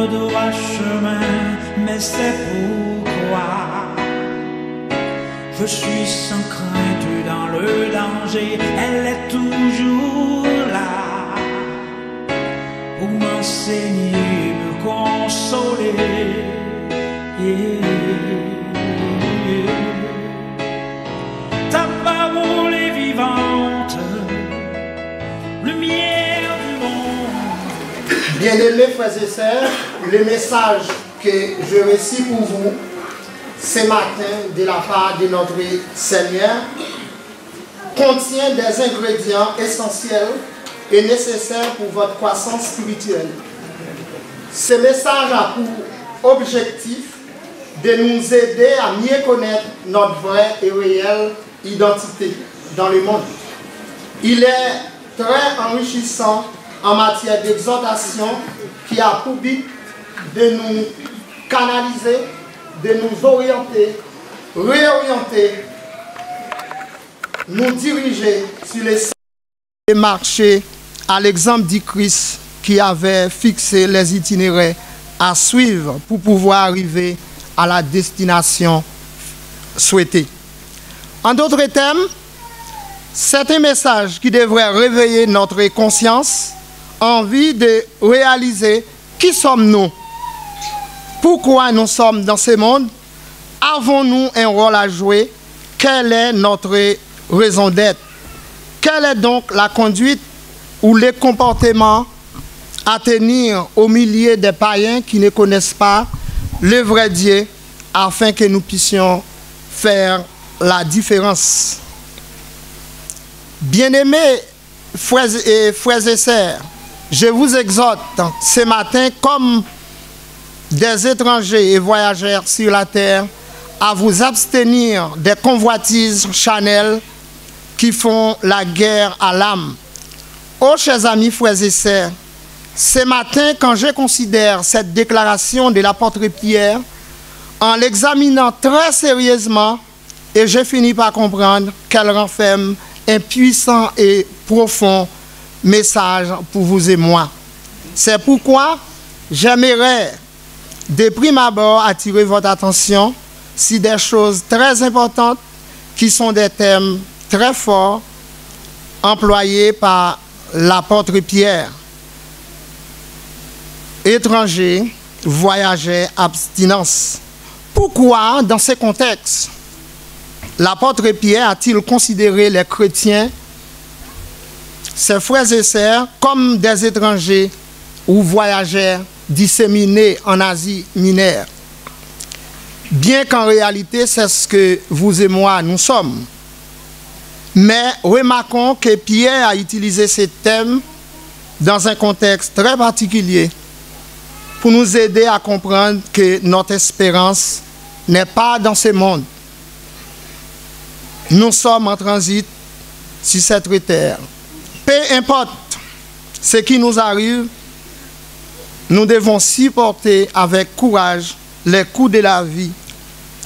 le droit chemin, mais c'est pourquoi je suis sans crainte dans le danger. Elle est toujours là pour m'enseigner, me consoler. Ta parole est vivante, lumière du monde. Bien-aimés frères et sœurs, le message que je récite pour vous ce matin de la part de notre Seigneur contient des ingrédients essentiels et nécessaires pour votre croissance spirituelle. Ce message a pour objectif de nous aider à mieux connaître notre vraie et réelle identité dans le monde. Il est très enrichissant en matière d'exhortation qui a pour but de nous canaliser, de nous orienter, réorienter, nous diriger sur les marchés à l'exemple du Christ qui avait fixé les itinéraires à suivre pour pouvoir arriver à la destination souhaitée. En d'autres termes, c'est un message qui devrait réveiller notre conscience, envie de réaliser qui sommes-nous, pourquoi nous sommes dans ce monde, avons-nous un rôle à jouer, quelle est notre raison d'être, quelle est donc la conduite ou les comportements à tenir au milieu des païens qui ne connaissent pas le vrai Dieu, afin que nous puissions faire la différence. Bien-aimés frères et sœurs, je vous exhorte ce matin, comme des étrangers et voyageurs sur la terre, à vous abstenir des convoitises charnelles qui font la guerre à l'âme. Oh, chers amis, frères et sœurs, ce matin, quand je considère cette déclaration de l'apôtre Pierre, en l'examinant très sérieusement, et j'ai fini par comprendre qu'elle renferme un puissant et profond message pour vous et moi. C'est pourquoi j'aimerais de prime abord attirer votre attention sur des choses très importantes qui sont des thèmes très forts employés par l'apôtre Pierre. Étrangers, voyageurs, abstinence. Pourquoi, dans ce contexte, l'apôtre Pierre a-t-il considéré les chrétiens, ses frères et sœurs, comme des étrangers ou voyageurs disséminés en Asie mineure? Bien qu'en réalité, c'est ce que vous et moi, nous sommes. Mais remarquons que Pierre a utilisé ce thème dans un contexte très particulier pour nous aider à comprendre que notre espérance n'est pas dans ce monde. Nous sommes en transit sur cette terre. Peu importe ce qui nous arrive, nous devons supporter avec courage les coups de la vie,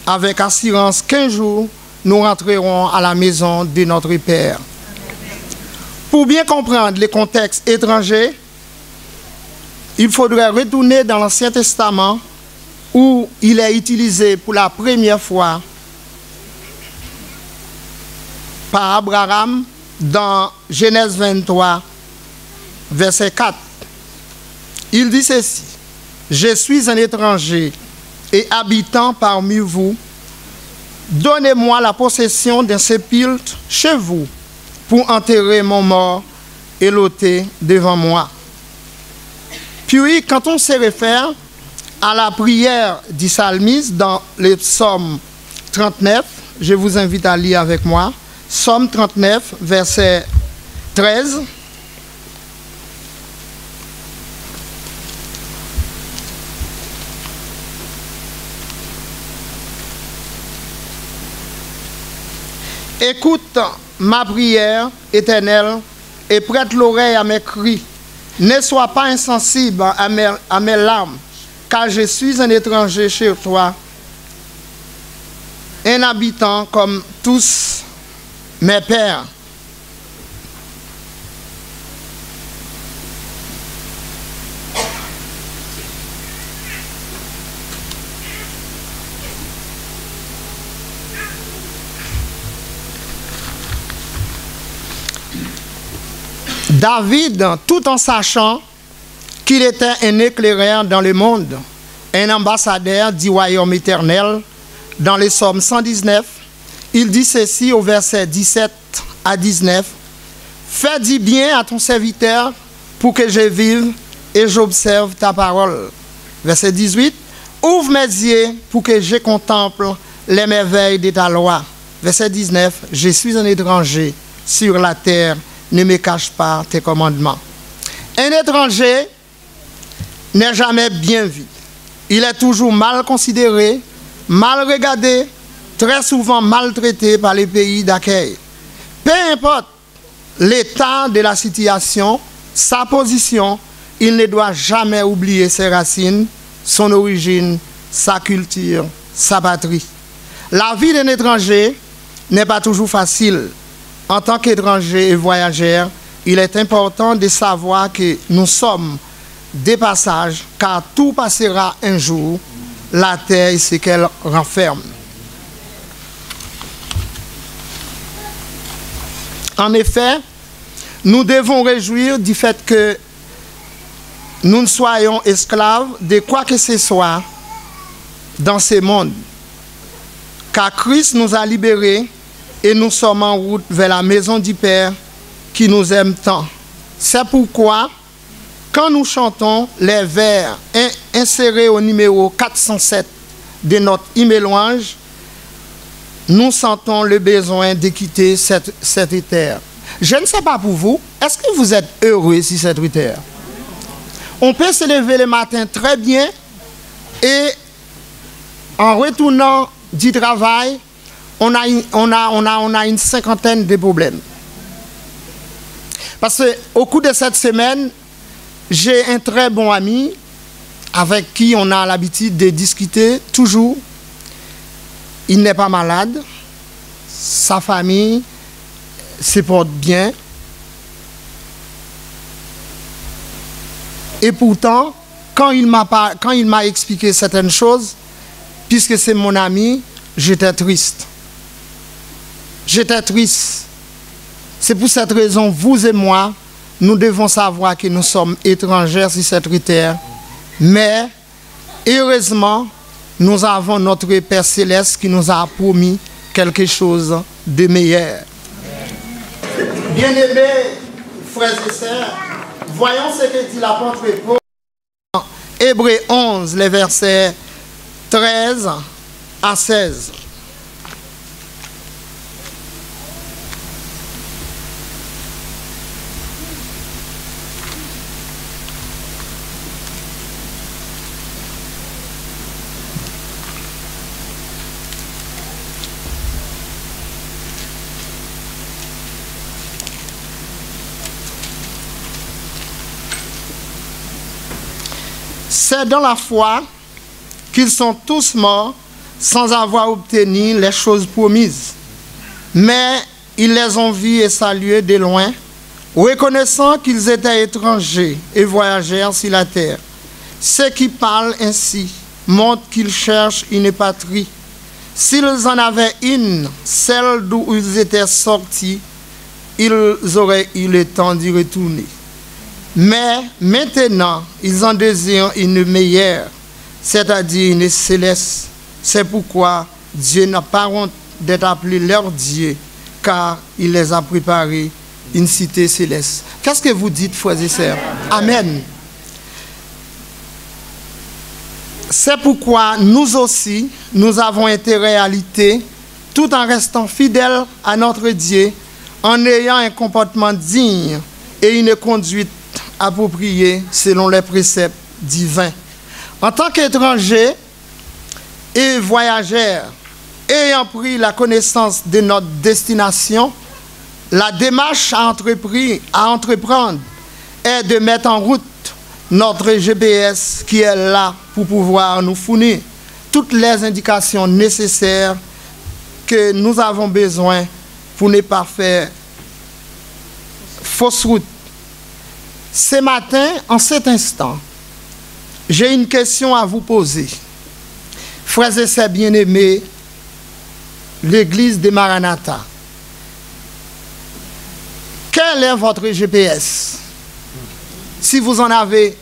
avec assurance qu'un jour, nous rentrerons à la maison de notre Père. Pour bien comprendre les contextes étrangers, il faudrait retourner dans l'Ancien Testament où il est utilisé pour la première fois par Abraham dans Genèse 23, verset 4. Il dit ceci: « Je suis un étranger et habitant parmi vous. Donnez-moi la possession d'un sépulcre chez vous pour enterrer mon mort et l'ôter devant moi. » Puis, quand on se réfère à la prière du psalmiste dans le psaume 39, je vous invite à lire avec moi, psaume 39, verset 13. Écoute ma prière, Éternel, et prête l'oreille à mes cris. Ne sois pas insensible à mes larmes, car je suis un étranger chez toi, un habitant comme tous mes pères. David, tout en sachant qu'il était un éclaireur dans le monde, un ambassadeur du royaume éternel, dans les psaumes 119, il dit ceci au verset 17 à 19. « Fais du bien à ton serviteur pour que je vive et j'observe ta parole. » Verset 18. « Ouvre mes yeux pour que je contemple les merveilles de ta loi. » Verset 19. « Je suis un étranger sur la terre, ne me cache pas tes commandements. » Un étranger n'est jamais bien vu. Il est toujours mal considéré, mal regardé, très souvent maltraité par les pays d'accueil. Peu importe l'état de la situation, sa position, il ne doit jamais oublier ses racines, son origine, sa culture, sa patrie. La vie d'un étranger n'est pas toujours facile. En tant qu'étranger et voyageur, il est important de savoir que nous sommes des passages, car tout passera un jour, la terre et ce qu'elle renferme. En effet, nous devons réjouir du fait que nous ne soyons esclaves de quoi que ce soit dans ce monde, car Christ nous a libérés et nous sommes en route vers la maison du Père qui nous aime tant. C'est pourquoi, quand nous chantons les vers insérés au numéro 407 de notre hymne louange, nous sentons le besoin de quitter cette terre. Je ne sais pas pour vous, est-ce que vous êtes heureux sur cette terre? On peut se lever le matin très bien et en retournant du travail, on a une cinquantaine de problèmes. Parce qu'au cours de cette semaine, j'ai un très bon ami avec qui on a l'habitude de discuter toujours. Il n'est pas malade, sa famille se porte bien. Et pourtant, quand il m'a expliqué certaines choses, puisque c'est mon ami, j'étais triste. J'étais triste. C'est pour cette raison, vous et moi, nous devons savoir que nous sommes étrangers sur cette terre. Mais, heureusement, nous avons notre Père Céleste qui nous a promis quelque chose de meilleur. Bien-aimés, frères et sœurs, voyons ce que dit l'apôtre Paul dans Hébreux 11, les versets 13 à 16. C'est dans la foi qu'ils sont tous morts sans avoir obtenu les choses promises. Mais ils les ont vus et salués de loin, reconnaissant qu'ils étaient étrangers et voyageurs sur la terre. Ceux qui parlent ainsi montrent qu'ils cherchent une patrie. S'ils en avaient une, celle d'où ils étaient sortis, ils auraient eu le temps d'y retourner. Mais maintenant, ils en désirent une meilleure, c'est-à-dire une céleste. C'est pourquoi Dieu n'a pas honte d'être appelé leur Dieu, car il les a préparés une cité céleste. Qu'est-ce que vous dites, frères et sœurs? Amen. C'est pourquoi nous aussi, nous avons intérêt à lutter, tout en restant fidèles à notre Dieu, en ayant un comportement digne et une conduite appropriée selon les préceptes divins. En tant qu'étrangers et voyageurs, ayant pris la connaissance de notre destination, la démarche à entreprendre est de mettre en route notre GPS qui est là pour pouvoir nous fournir toutes les indications nécessaires que nous avons besoin pour ne pas faire fausse route. Ce matin, en cet instant, j'ai une question à vous poser. Frères et sœurs bien-aimés, l'église de Maranatha, quel quel est votre GPS? Si vous en avez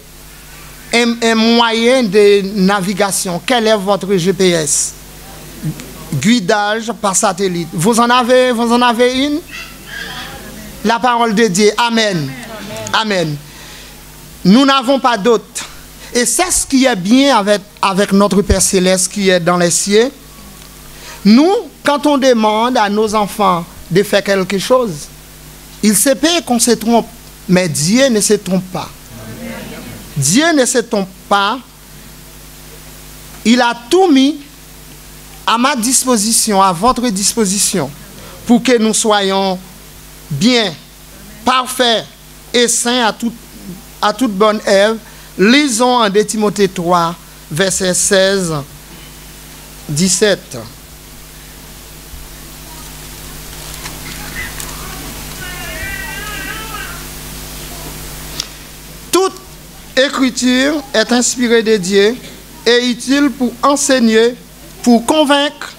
un moyen de navigation, quel est votre GPS? Guidage par satellite. Vous en avez une? La parole de Dieu. Amen. Amen. Nous n'avons pas d'autre. Et c'est ce qui est bien avec notre Père Céleste qui est dans les cieux. Nous, quand on demande à nos enfants de faire quelque chose, il se peut qu'on se trompe, mais Dieu ne se trompe pas. Dieu ne se trompe pas. Il a tout mis à ma disposition, à votre disposition, pour que nous soyons bien, parfaits et saints à toute bonne œuvre. Lisons en 2 Timothée 3, verset 16, 17. Toute écriture est inspirée de Dieu et utile pour enseigner, pour convaincre,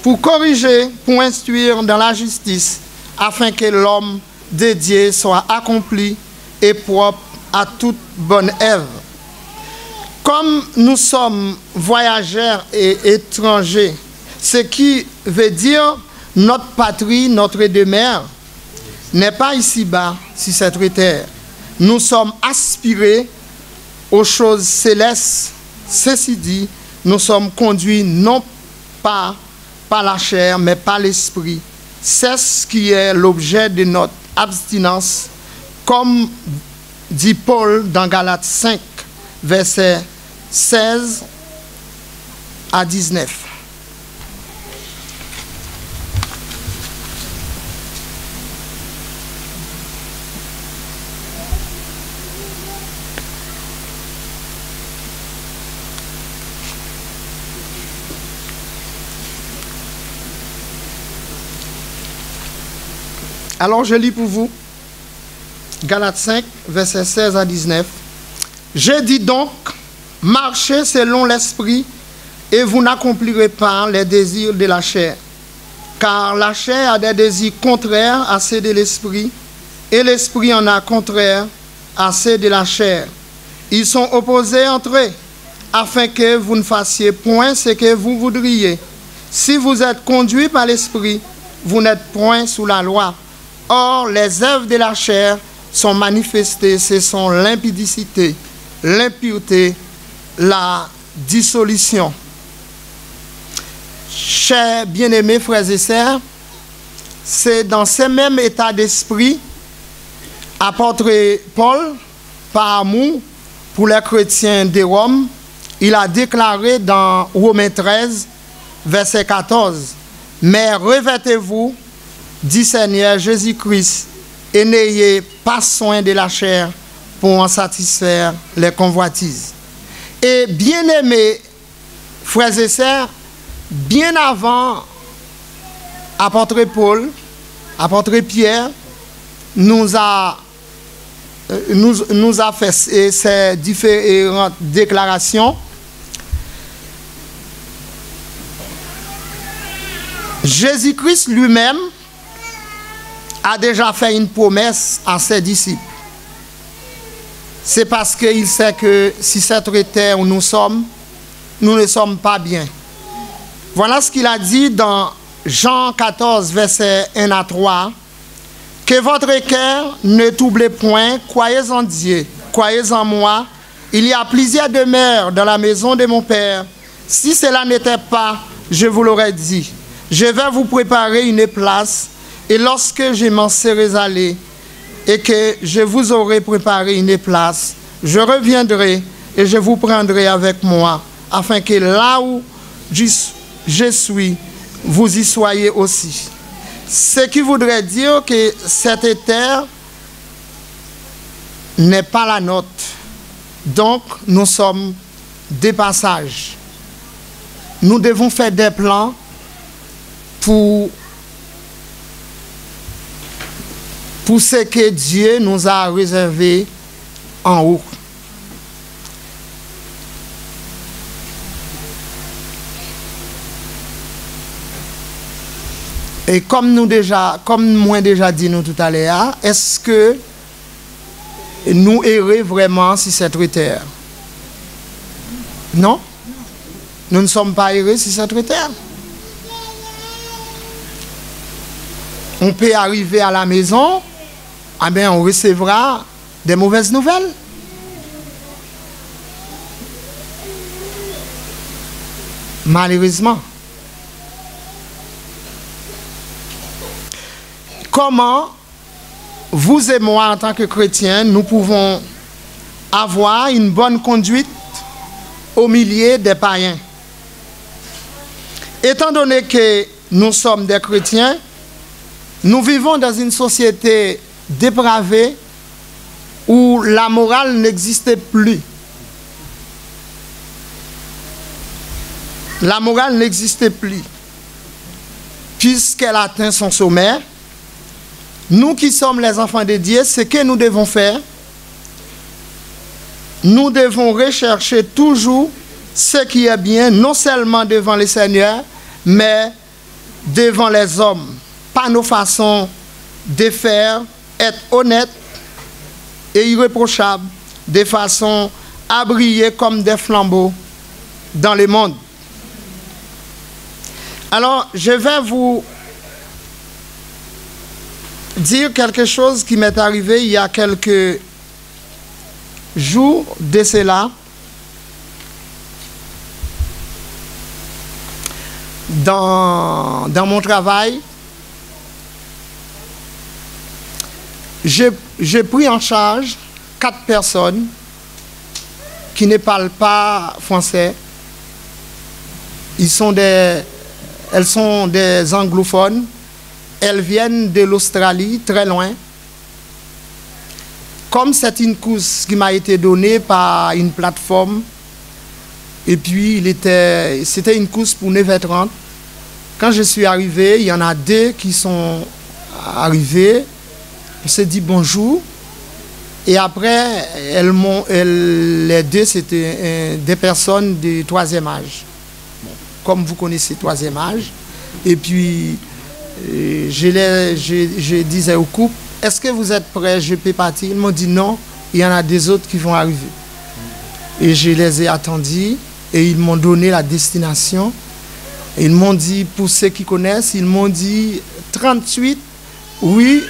pour corriger, pour instruire dans la justice, afin que l'homme de Dieu soit accompli et propre à toute bonne œuvre. Comme nous sommes voyageurs et étrangers, ce qui veut dire notre patrie, notre demeure, n'est pas ici-bas, sur cette terre. Nous sommes aspirés aux choses célestes. Ceci dit, nous sommes conduits non pas par la chair, mais par l'esprit. C'est ce qui est l'objet de notre abstinence, comme dit Paul dans Galates 5, versets 16 à 19. Alors je lis pour vous. Galates 5, versets 16 à 19. Je dis donc, marchez selon l'esprit et vous n'accomplirez pas les désirs de la chair. Car la chair a des désirs contraires à ceux de l'esprit et l'esprit en a contraire à ceux de la chair. Ils sont opposés entre eux afin que vous ne fassiez point ce que vous voudriez. Si vous êtes conduits par l'esprit, vous n'êtes point sous la loi. Or, les œuvres de la chair sont manifestées, ce sont l'impudicité, l'impureté, la dissolution. Chers bien-aimés frères et sœurs, c'est dans ce même état d'esprit, apôtre Paul, par amour pour les chrétiens de Rome, il a déclaré dans Romains 13, verset 14, « Mais revêtez-vous du Seigneur Jésus-Christ, et n'ayez pas soin de la chair pour en satisfaire les convoitises. » Et bien-aimés, frères et sœurs, bien avant apôtre Paul, apôtre Pierre, nous a fait ces différentes déclarations. Jésus-Christ lui-même a déjà fait une promesse à ses disciples. C'est parce qu'il sait que si cette terre où nous sommes, nous ne sommes pas bien. Voilà ce qu'il a dit dans Jean 14, versets 1 à 3. « Que votre cœur ne trouble point, croyez en Dieu, croyez en moi. Il y a plusieurs demeures dans la maison de mon Père. Si cela n'était pas, je vous l'aurais dit. Je vais vous préparer une place. Et lorsque je m'en serai allé et que je vous aurai préparé une place, je reviendrai et je vous prendrai avec moi, afin que là où je suis, vous y soyez aussi. » Ce qui voudrait dire que cette terre n'est pas la nôtre. Donc, nous sommes des passages. Nous devons faire des plans pour ce que Dieu nous a réservé en haut. Et comme moi déjà dit nous tout à l'heure, est-ce que nous errons vraiment sur cette terre? Non? Nous ne sommes pas errés sur cette terre. On peut arriver à la maison, ah ben on recevra des mauvaises nouvelles. Malheureusement. Comment vous et moi, en tant que chrétiens, nous pouvons avoir une bonne conduite au milieu des païens? Étant donné que nous sommes des chrétiens, nous vivons dans une société dépravée où la morale n'existe plus. La morale n'existe plus. Puisqu'elle atteint son sommet, nous qui sommes les enfants de Dieu, ce que nous devons faire, nous devons rechercher toujours ce qui est bien, non seulement devant le Seigneur, mais devant les hommes. Pas nos façons de faire, être honnête et irréprochable, de façon à briller comme des flambeaux dans le monde. Alors, je vais vous dire quelque chose qui m'est arrivé il y a quelques jours de cela. Dans mon travail, j'ai pris en charge 4 personnes qui ne parlent pas français. Elles sont des anglophones. Elles viennent de l'Australie, très loin. Comme c'est une course qui m'a été donnée par une plateforme, et puis c'était une course pour 9h30. Quand je suis arrivé, il y en a 2 qui sont arrivés. On s'est dit bonjour. Et après, les 2, c'était des personnes de 3e âge. Bon, comme vous connaissez 3e âge. Et puis, je disais au couple, est-ce que vous êtes prêts, je peux partir? Ils m'ont dit non, il y en a des autres qui vont arriver. Et je les ai attendus et ils m'ont donné la destination. Ils m'ont dit, pour ceux qui connaissent, ils m'ont dit 38, oui,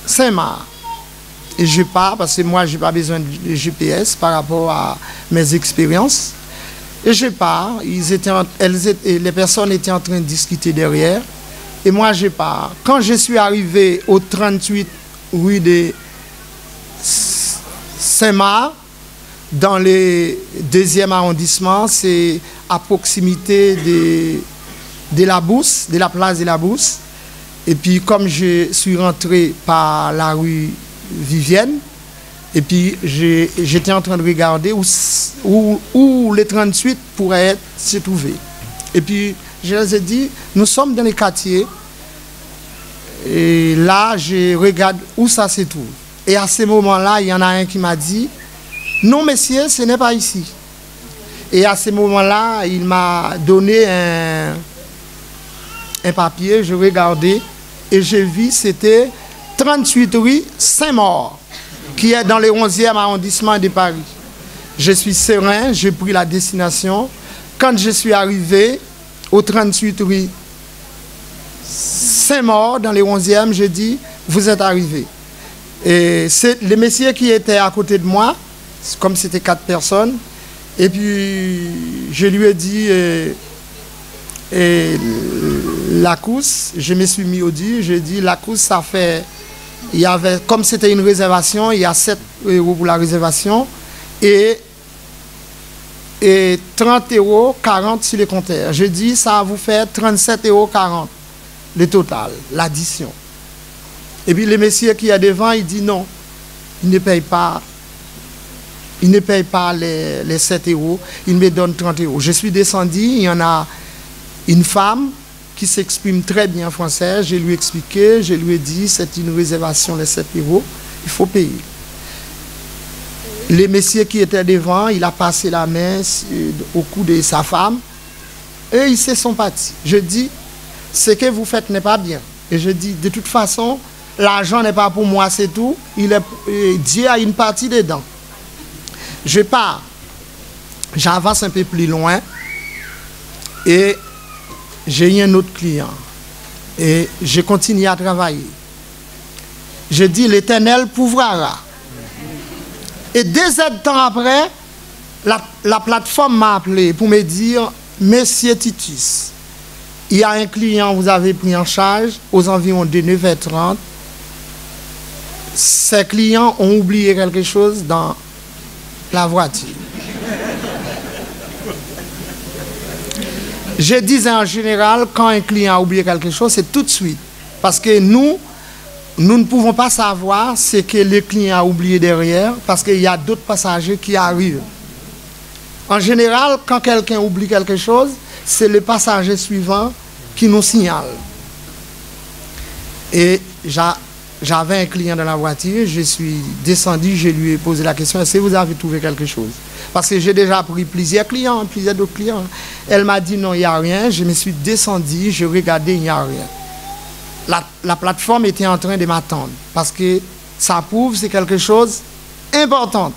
Saint-Marc. Et je pars parce que moi, je n'ai pas besoin de GPS par rapport à mes expériences. Et je pars. Les personnes étaient en train de discuter derrière. Et moi, je pars. Quand je suis arrivé au 38 rue de Saint-Marc, dans le 2e arrondissement, c'est à proximité de la Bourse, de la place de la Bourse. Et puis, comme je suis rentré par la rue Vivienne, et puis j'étais en train de regarder où les 38 pourraient se trouver. Et puis, je les ai dit, nous sommes dans les quartiers, et là, je regarde où ça se trouve. Et à ce moment-là, il y en a un qui m'a dit, non, messieurs, ce n'est pas ici. Et à ce moment-là, il m'a donné un papier, je regardais, et j'ai vu, c'était 38 rue Saint-Maur, qui est dans le 11e arrondissement de Paris. Je suis serein, j'ai pris la destination. Quand je suis arrivé au 38 rue Saint-Maur, dans le 11e, j'ai dit, vous êtes arrivé. Et c'est les messieurs qui étaient à côté de moi, comme c'était 4 personnes, et puis je lui ai dit, la course, je me suis mis au dit, j'ai dit, la course, ça fait, il y avait, comme c'était une réservation, il y a 7 € pour la réservation, et 30 € 40 sur le compteur. J'ai dit, ça va vous faire 37 € 40, le total, l'addition. Et puis le monsieur qui est devant, il dit non, il ne paye pas. Il ne paye pas les 7 €, il me donne 30 €. Je suis descendu, il y en a une femme qui s'exprime très bien en français. Je lui ai expliqué, je lui ai dit, c'est une réservation, les 7 €, il faut payer. Le monsieur qui était devant, il a passé la main au cou de sa femme et ils se sont partis. Je dis, ce que vous faites n'est pas bien. Et je dis, de toute façon, l'argent n'est pas pour moi, c'est tout. Dieu a une partie dedans. Je pars, j'avance un peu plus loin et j'ai eu un autre client. Et je continue à travailler. Je dis, l'Éternel pourvoira. Et 2 temps après, la plateforme m'a appelé pour me dire, Monsieur Titus, il y a un client, vous avez pris en charge aux environs de 9h30. Ces clients ont oublié quelque chose dans la voiture. Je disais en général, quand un client a oublié quelque chose, c'est tout de suite. Parce que nous ne pouvons pas savoir ce que le client a oublié derrière, parce qu'il y a d'autres passagers qui arrivent. En général, quand quelqu'un oublie quelque chose, c'est le passager suivant qui nous signale. Et j'avais un client dans la voiture, je suis descendu, je lui ai posé la question, est-ce que vous avez trouvé quelque chose? Parce que j'ai déjà pris plusieurs d'autres clients. Elle m'a dit non, il n'y a rien. Je me suis descendu, je regardais, il n'y a rien. La plateforme était en train de m'attendre parce que ça prouve c'est quelque chose d'important.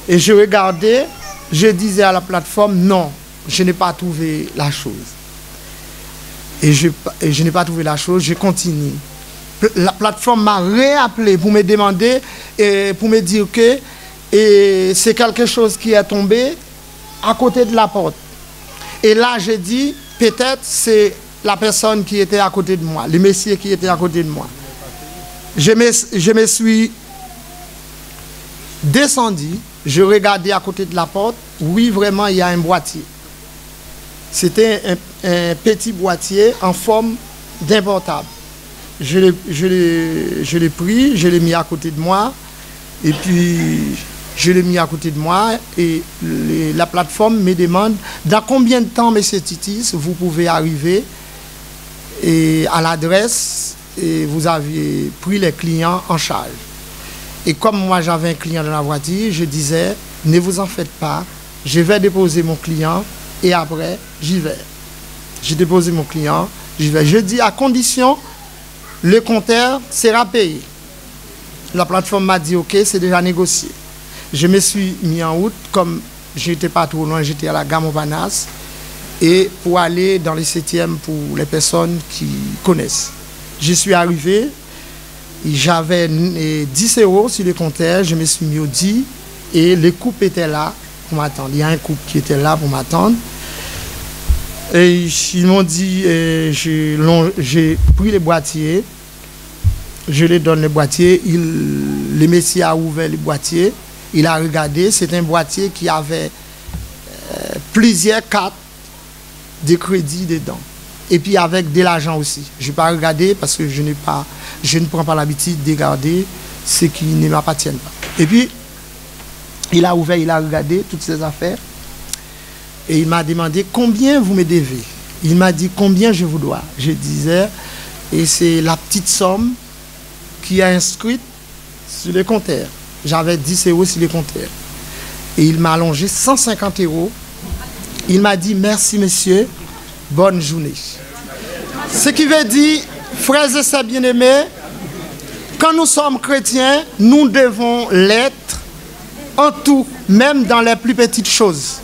Et je regardais, je disais à la plateforme, non, je n'ai pas trouvé la chose. Et je n'ai pas trouvé la chose, je continue. La plateforme m'a réappelé pour me demander, et pour me dire que c'est quelque chose qui est tombé à côté de la porte. Et là, j'ai dit, peut-être c'est la personne qui était à côté de moi, le monsieur qui était à côté de moi. Je me suis descendu, je regardais à côté de la porte. Oui, vraiment, il y a un boîtier. C'était un petit boîtier en forme d'importable. Je l'ai pris, je l'ai mis à côté de moi. Et puis, je l'ai mis à côté de moi. Et la plateforme me demande dans combien de temps, M. Titis, vous pouvez arriver et à l'adresse et vous avez pris les clients en charge. Et comme moi, j'avais un client dans la voiture, je disais, ne vous en faites pas, je vais déposer mon client et après, j'y vais. J'ai déposé mon client, j'y vais. Je dis, à condition, le compteur sera payé. La plateforme m'a dit, OK, c'est déjà négocié. Je me suis mis en route, comme je n'étais pas trop loin, j'étais à la gare Montparnasse, et pour aller dans les 7e pour les personnes qui connaissent. Je suis arrivé, j'avais 10 € sur le compteur, je me suis mis au 10 et les coupes étaient là pour m'attendre. Il y a un couple qui était là pour m'attendre. Et ils m'ont dit, j'ai pris les boîtiers, je les donne le boîtier, le monsieur a ouvert le boîtier, il a regardé, c'est un boîtier qui avait plusieurs cartes de crédit dedans. Et puis avec de l'argent aussi. Je n'ai pas regardé parce que je ne prends pas l'habitude de regarder ce qui ne m'appartient pas. Et puis, il a ouvert, il a regardé toutes ces affaires. Et il m'a demandé combien vous me devez. Il m'a dit combien je vous dois. Je disais, et c'est la petite somme qui est inscrite sur le compteur. J'avais 10 € sur le compteur. Et il m'a allongé 150 €. Il m'a dit merci monsieur, bonne journée. Ce qui veut dire, frères et sœurs bien-aimés, quand nous sommes chrétiens, nous devons l'être en tout, même dans les plus petites choses.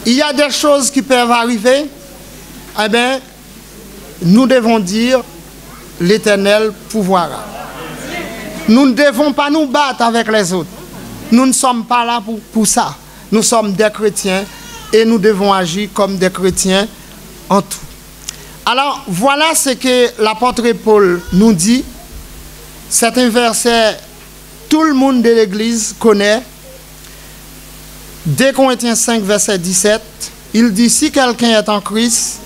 Il y a des choses qui peuvent arriver, eh bien, nous devons dire, l'Éternel pourvoira. Nous ne devons pas nous battre avec les autres. Nous ne sommes pas là pour ça. Nous sommes des chrétiens et nous devons agir comme des chrétiens en tout. Alors, voilà ce que l'apôtre Paul nous dit. C'est un verset tout le monde de l'Église connaît. 2 Corinthiens 5, verset 17, il dit, si quelqu'un est en Christ,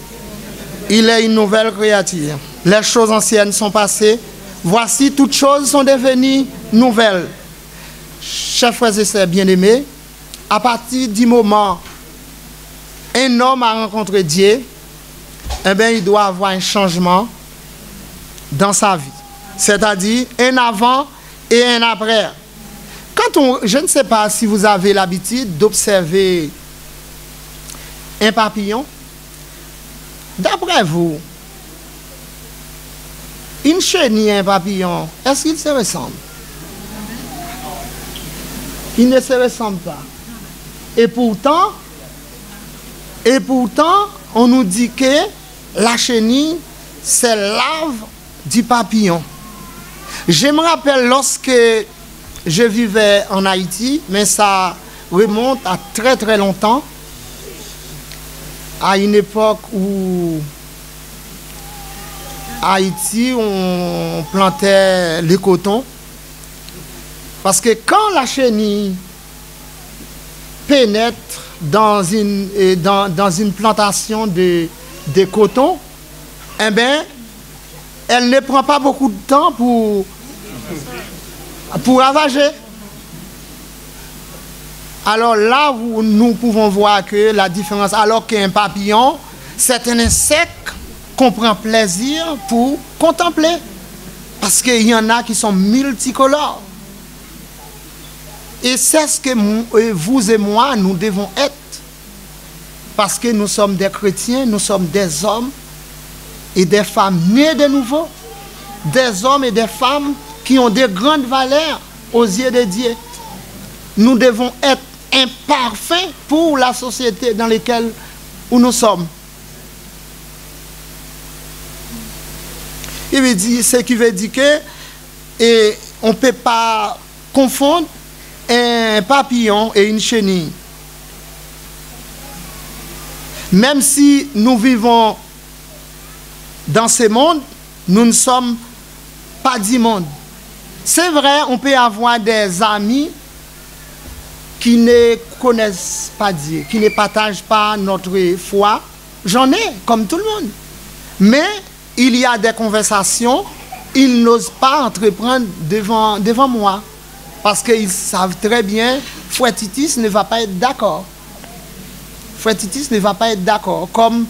il est une nouvelle créature. Les choses anciennes sont passées. Voici, toutes choses sont devenues nouvelles. Chers frères et sœurs bien-aimés, à partir du moment où un homme a rencontré Dieu, eh bien, il doit avoir un changement dans sa vie. C'est-à-dire un avant et un après. Je ne sais pas si vous avez l'habitude d'observer un papillon. D'après vous, une chenille et un papillon, est-ce qu'ils se ressemblent? Ils ne se ressemblent pas. Et pourtant, on nous dit que la chenille, c'est l'ave du papillon. Je me rappelle lorsque je vivais en Haïti, mais ça remonte à très très longtemps, à une époque où Haïti, on plantait le coton. Parce que quand la chenille pénètre dans une plantation de coton, eh bien, elle ne prend pas beaucoup de temps pour ravager. Alors là, nous pouvons voir que la différence, alors qu'un papillon, c'est un insecte qu'on prend plaisir pour contempler. Parce qu'il y en a qui sont multicolores. Et c'est ce que vous et moi, nous devons être. Parce que nous sommes des chrétiens, nous sommes des hommes et des femmes nés de nouveau. Des hommes et des femmes qui ont de grandes valeurs aux yeux de Dieu. Nous devons être imparfaits pour la société dans laquelle nous sommes. Il veut dire, ce qui veut dire que on ne peut pas confondre un papillon et une chenille. Même si nous vivons dans ce monde, nous ne sommes pas du monde. C'est vrai, on peut avoir des amis qui ne connaissent pas Dieu, qui ne partagent pas notre foi. J'en ai, comme tout le monde. Mais il y a des conversations, ils n'osent pas entreprendre devant moi. Parce qu'ils savent très bien, Frère Titus ne va pas être d'accord. Frère Titus ne va pas être d'accord. Comme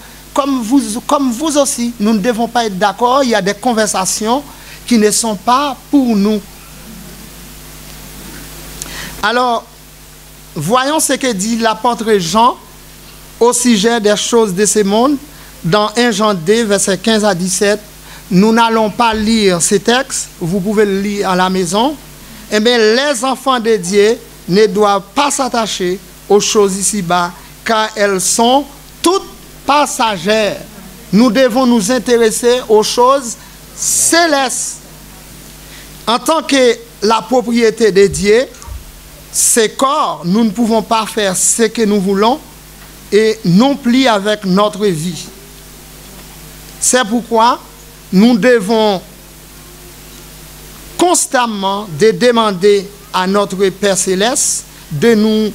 vous aussi, nous ne devons pas être d'accord. Il y a des conversations qui ne sont pas pour nous. Alors, voyons ce que dit l'apôtre Jean au sujet des choses de ce monde. Dans 1 Jean 2, versets 15 à 17, nous n'allons pas lire ces textes. Vous pouvez le lire à la maison. Eh bien, les enfants de Dieu ne doivent pas s'attacher aux choses ici-bas, car elles sont toutes passagères. Nous devons nous intéresser aux choses célestes. En tant que la propriété de Dieu, ces corps, nous ne pouvons pas faire ce que nous voulons et non plus avec notre vie. C'est pourquoi nous devons constamment demander à notre Père Céleste de nous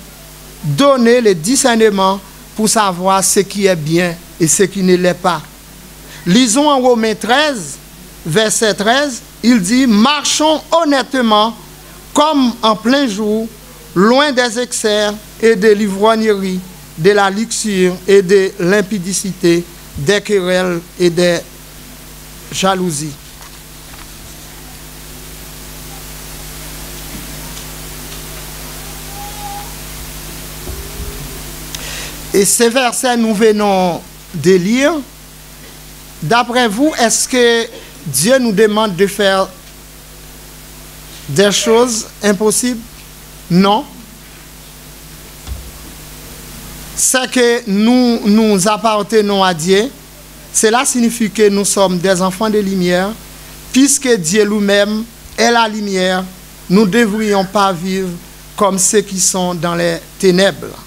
donner le discernement pour savoir ce qui est bien et ce qui ne l'est pas. Lisons en Romains 13, verset 13, il dit « Marchons honnêtement comme en plein jour, loin des excès et de l'ivrognerie, de la luxure et de l'impudicité, des querelles et des jalousies. » Et ces versets, nous venons de lire. D'après vous, est-ce que Dieu nous demande de faire des choses impossibles? Non. C'est que nous appartenons à Dieu. Cela signifie que nous sommes des enfants de lumière. Puisque Dieu lui-même est la lumière, nous ne devrions pas vivre comme ceux qui sont dans les ténèbres.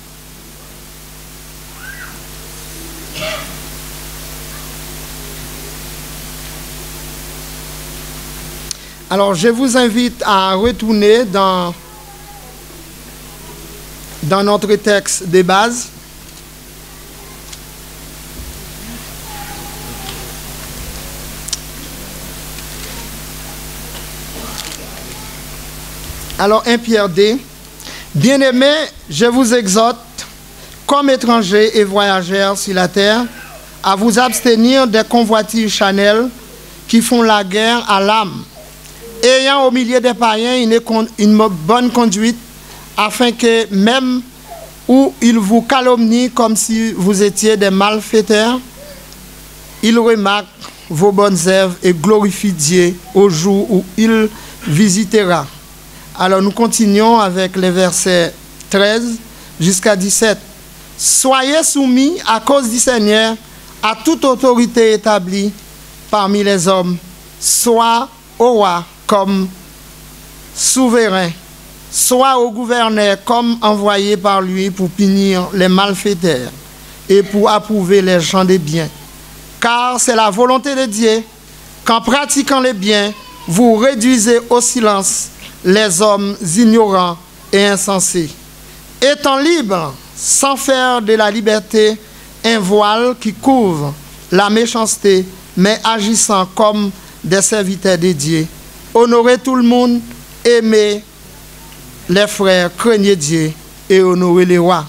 Alors, je vous invite à retourner dans notre texte de base. Alors, 1 Pierre 2. Bien-aimés, je vous exhorte, comme étrangers et voyageurs sur la terre, à vous abstenir des convoitises charnelles qui font la guerre à l'âme, ayant au milieu des païens une bonne conduite, afin que même où ils vous calomnient comme si vous étiez des malfaiteurs, Il remarque vos bonnes œuvres et glorifie Dieu au jour où il visitera. Alors nous continuons avec les versets 13 jusqu'à 17. Soyez soumis à cause du Seigneur à toute autorité établie parmi les hommes, soit au roi comme souverain, soit au gouverneur comme envoyé par lui pour punir les malfaiteurs et pour approuver les gens des biens. Car c'est la volonté de Dieu qu'en pratiquant les biens, vous réduisez au silence les hommes ignorants et insensés. Étant libres, sans faire de la liberté un voile qui couvre la méchanceté, mais agissant comme des serviteurs de Dieu. Honorez tout le monde, aimez les frères, craignez Dieu et honorez les rois.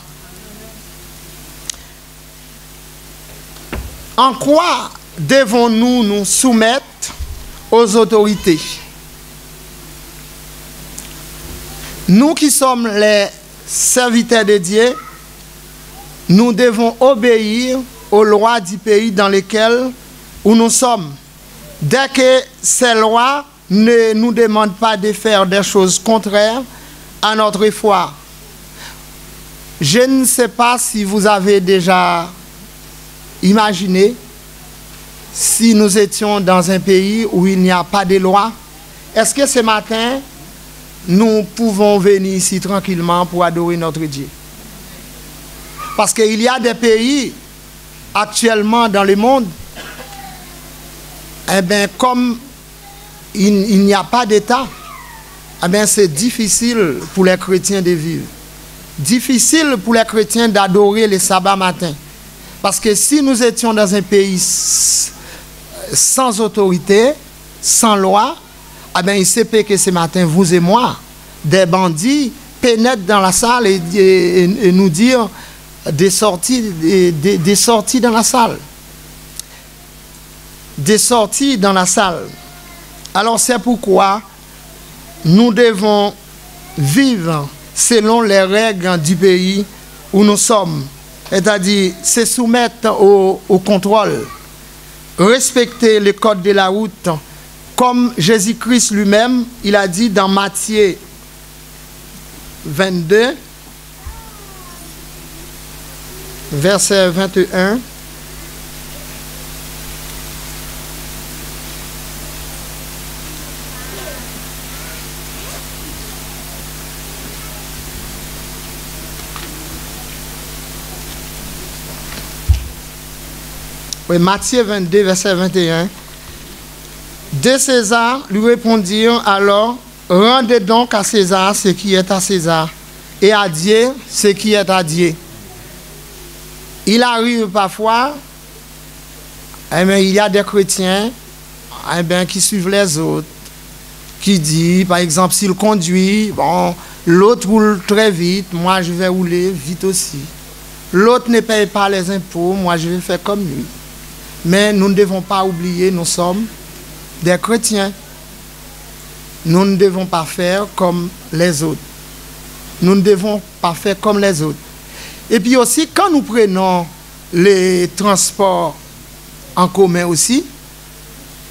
En quoi devons-nous nous soumettre aux autorités? Nous qui sommes les serviteurs de Dieu, nous devons obéir aux lois du pays dans lequel où nous sommes. Dès que ces lois ne nous demandent pas de faire des choses contraires à notre foi. Je ne sais pas si vous avez déjà imaginé si nous étions dans un pays où il n'y a pas de loi. Est-ce que ce matin, nous pouvons venir ici tranquillement pour adorer notre Dieu? Parce qu'il y a des pays actuellement dans le monde, eh bien, comme il n'y a pas d'État, eh bien, c'est difficile pour les chrétiens de vivre. Difficile pour les chrétiens d'adorer le sabbat matin. Parce que si nous étions dans un pays sans autorité, sans loi, eh bien, il se peut que ce matin, vous et moi, des bandits pénètrent dans la salle et nous dire des sorties dans la salle. Des sorties dans la salle. Alors c'est pourquoi nous devons vivre selon les règles du pays où nous sommes. C'est-à-dire se soumettre au contrôle. Respecter le code de la route. Comme Jésus-Christ lui-même, il a dit dans Matthieu 22, verset 21. Oui, Matthieu 22, verset 21. De César lui répondirent alors, rendez donc à César ce qui est à César, et à Dieu ce qui est à Dieu. Il arrive parfois, eh bien, il y a des chrétiens eh bien, qui suivent les autres, qui disent, par exemple, s'il conduit, bon, l'autre roule très vite, moi je vais rouler vite aussi. L'autre ne paye pas les impôts, moi je vais faire comme lui. Mais nous ne devons pas oublier, nous sommes des chrétiens. Nous ne devons pas faire comme les autres. Nous ne devons pas faire comme les autres. Et puis aussi, quand nous prenons les transports en commun aussi,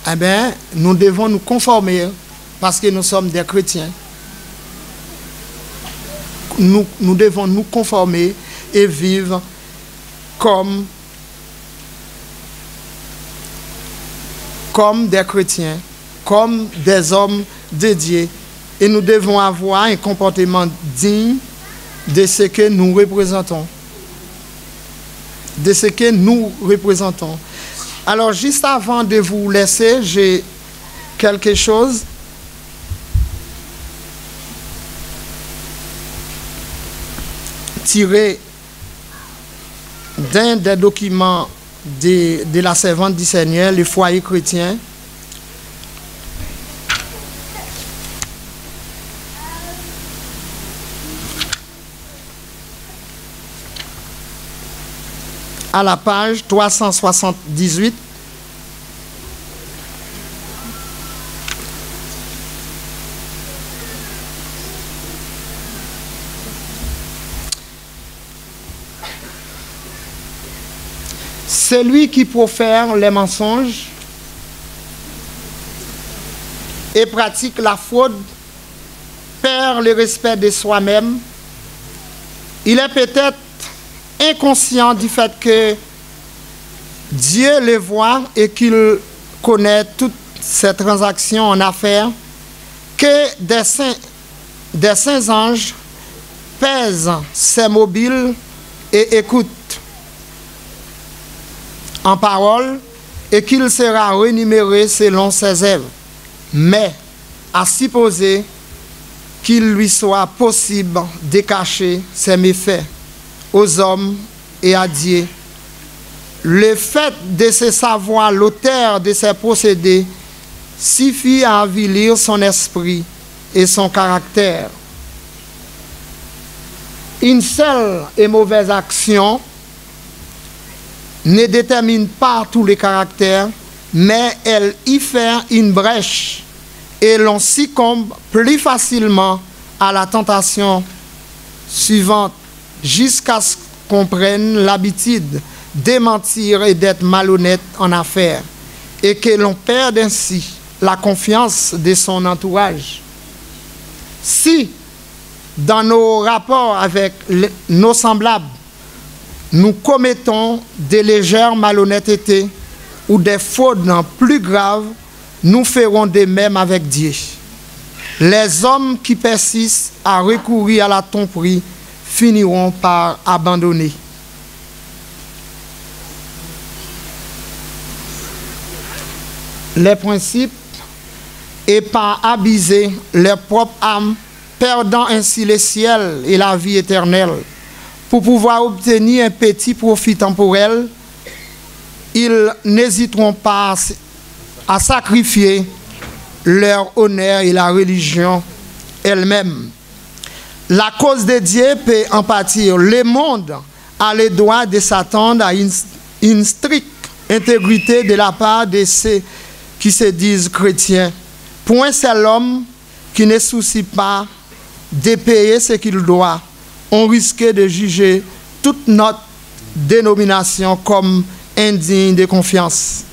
eh bien, nous devons nous conformer parce que nous sommes des chrétiens. Nous devons nous conformer et vivre comme des chrétiens, comme des hommes de Dieu. Et nous devons avoir un comportement digne de ce que nous représentons. De ce que nous représentons. Alors, juste avant de vous laisser, j'ai quelque chose. Tiré d'un des documents de la servante du Seigneur, le foyer chrétien. À la page 378. celui qui profère les mensonges et pratique la fraude perd le respect de soi-même. Il est peut-être inconscient du fait que Dieu le voit et qu'il connaît toutes ces transactions en affaires, que des saints anges pèsent ses mobiles et écoutent en parole, et qu'il sera rémunéré selon ses œuvres. Mais à supposer qu'il lui soit possible de cacher ses méfaits aux hommes et à Dieu, le fait de se savoir l'auteur de ses procédés suffit à avilir son esprit et son caractère. Une seule et mauvaise action ne détermine pas tous les caractères, mais elle y fait une brèche et l'on succombe plus facilement à la tentation suivante jusqu'à ce qu'on prenne l'habitude de mentir et d'être malhonnête en affaires et que l'on perde ainsi la confiance de son entourage. Si, dans nos rapports avec nos semblables, nous commettons des légères malhonnêtetés ou des fautes plus graves, nous ferons de même avec Dieu. Les hommes qui persistent à recourir à la tromperie finiront par abandonner. Les principes et par abuser leur propre âme, perdant ainsi le ciel et la vie éternelle. Pour pouvoir obtenir un petit profit temporel, ils n'hésiteront pas à sacrifier leur honneur et la religion elle-même. La cause de Dieu peut en pâtir. Le monde a le droit de s'attendre à une stricte intégrité de la part de ceux qui se disent chrétiens. Point c'est l'homme qui ne soucie pas de payer ce qu'il doit. On risque de juger toute notre dénomination comme indigne de confiance.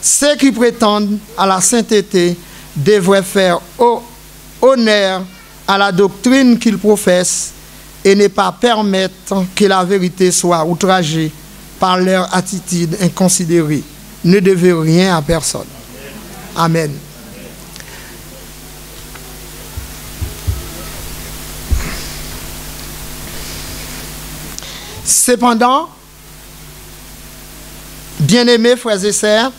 Ceux qui prétendent à la sainteté devraient faire honneur à la doctrine qu'ils professent et ne pas permettre que la vérité soit outragée par leur attitude inconsidérée. Ne devez rien à personne. Amen. Cependant, bien-aimés frères et sœurs,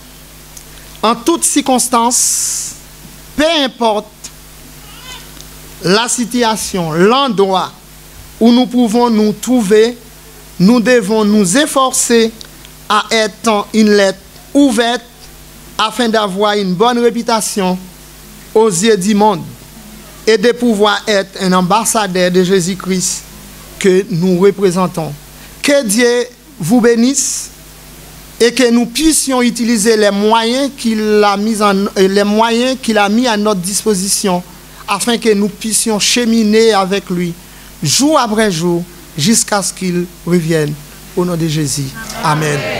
en toutes circonstances, peu importe la situation, l'endroit où nous pouvons nous trouver, nous devons nous efforcer à être une lettre ouverte afin d'avoir une bonne réputation aux yeux du monde et de pouvoir être un ambassadeur de Jésus-Christ que nous représentons. Que Dieu vous bénisse et que nous puissions utiliser les moyens qu'il a mis à notre disposition afin que nous puissions cheminer avec lui jour après jour jusqu'à ce qu'il revienne. Au nom de Jésus. Amen.